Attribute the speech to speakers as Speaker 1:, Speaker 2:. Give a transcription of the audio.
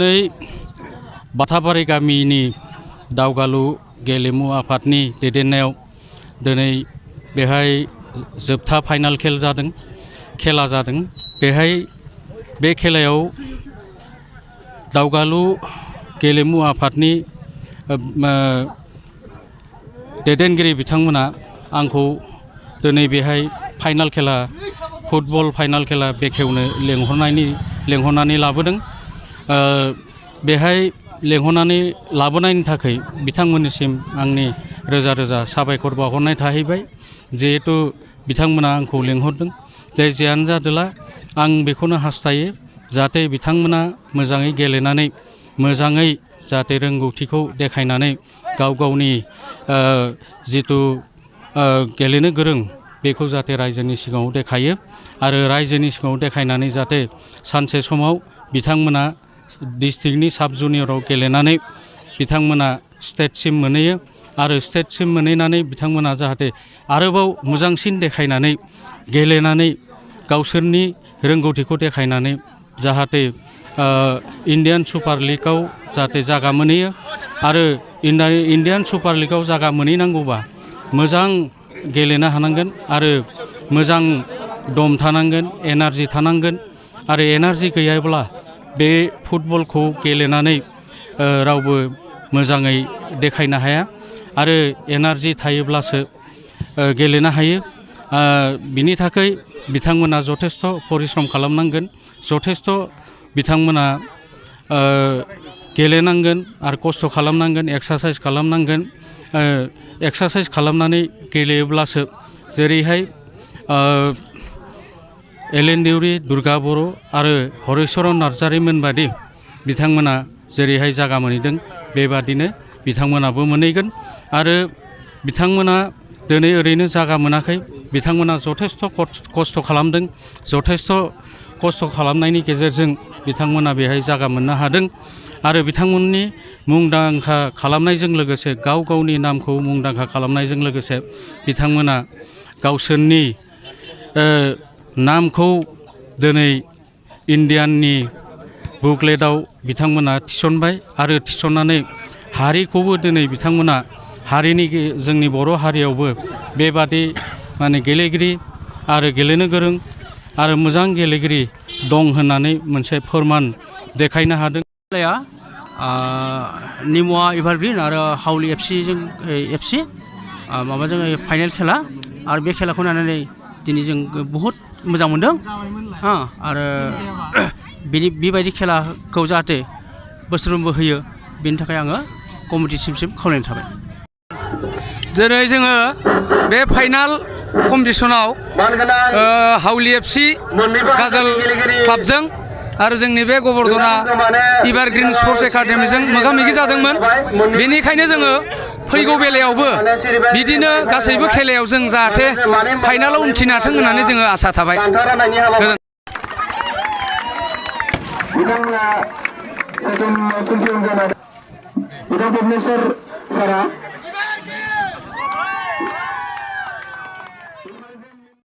Speaker 1: नै बाथाबारि गामिनि दावगालु गेलेमु आफादनि दैदेननायाव दिनै बेहाय जोबथा फाइनाल खेला जादों बेहाय बे खेलायाव दावगालु गेलेमु आफादनि दैदेनगिरि बिथांमोना आंखौ दिनै बेहाय फाइनाल खेला फुटबल फाइनाल खेला बेखेवनो लेंहरनानै लाबोदों। बेहाय लेंहरनानै लाबोनायनि थाखाय बिथांमोननिसिम आंनि रोजा रोजा साबायखर बावहरनाय थाहैबाय। जिहेतु बिथांमोना आंखौ लेंहरदों जियानो जादोला आं बेखौनो हास्थायो जाहाथे बिथांमोना मोजाङै गेलेनानै मोजाङै जाहाथे रोंगौथिखौ देखायनानै गावनि जितु गेलेनो गोरों बेखौ जाहाथे रायजोनि सिगाङाव देखायो आरो रायजोनि सिगाङाव देखायनानै जाहाथे सानसे समाव बिथांमोना डिस्ट्रिक्टनि साब जुनियराव गेलेनानै बिथांमोना स्टेटसिम मोनहैयो आरो स्टेटसिम मोनहैनानै बिथांमोना जाहाथे आरोबाव मोजांसिन देखायनानै गेलेनानै गावसोरनि रोंगौथिखौ देखायनानै जाहाथे इन्डियान सुपार लिगआव जाहाथे जागा मोनहैयो आरो इन्डियान सुपार लिगआव जागा मोनहैनांगौबा मोजां गेलेनो हानांगोन आरो मोजां दम थानांगोन एनार्जि थानांगोन आरो एनार्जि गैयाब्ला बे फुटबलखौ गेलेनानै रावबो मोजाङै देखायनो हाया आरो एनार्जि थायोब्लासो गेलेनो हायो। बिनि थाखाय बिथांमोना जथेस्थ परिश्रम खालामनांगोन जथेस्थ बिथांमोना गेलेनांगोन आरो खस्थ' खालामनांगोन एक्सारसाइज खालामनांगोन। एक्सारसाइज खालामनानै गेलेयोब्लासो जेरैहाय एलेन देउरि दुर्गा बर' आरो हरिचरन नार्जारिमोन बादि बिथांमोना जेरैहाय जागा मोनहैदों बेबादिनो बिथांमोनाबो मोनहैगोन आरो बिथांमोना दिनै ओरैनो जागा मोनाखै बिथांमोना जथेस्थ खस्थ' खालामदों जथेस्थ खस्थ' खालामनायनि गेजेरजों बिथांमोना बेहाय जागा मोननो हादों आरो बिथांमोननि मुंदांखा खालामनायजों लोगोसे गावनि नामखौ मुंदांखा खालामनायजों लोगोसे बिथांमोना गावसोरनि नामखौ दिनै इन्डियाननि बुकलेटआव बिथांमोना थिसनबाय आरो थिसननानै हारिखौबो दिनै बिथांमोना हारिनि जोंनि बर' हारियावबो बेबादि माने गेलेगिरि आरो गेलेनो गोरों आरो मोजां गेलेगिरि दं होननानै मोनसे फोरमान देखायनो हादों।
Speaker 2: निमुवा एभारग्रिन आरो हावलि एफसि माबाजों फाइनाल खेला आरो बे खेलाखौ नायनानै दिनै जों बहुद मोजां मोनदों आरो बेबायदि खेलाखौ जाहाथे बोसोरफ्रोमबो होयो बेनि थाखाय आङो कमिटिसिम खावलायनाय थाबाय।
Speaker 3: दिनै जोङो बे फाइनाल कम्पिटिसनाव हावलि एफसि गाजोल क्लाबजों आरो जोंनि बे गबर्धना एभारग्रिन स्पर्ट्स एकाडेमिजों मोगा मोगि जादोंमोन। बेनिखायनो जोङो फैगौ बेलायावबो बिदिनो गासैबो खेलायाव जों जाहाथे फाइनालाव उन्थ्रिनो हाथों होननानै जोङो आसा थाबाय।
Speaker 4: बिथांमोना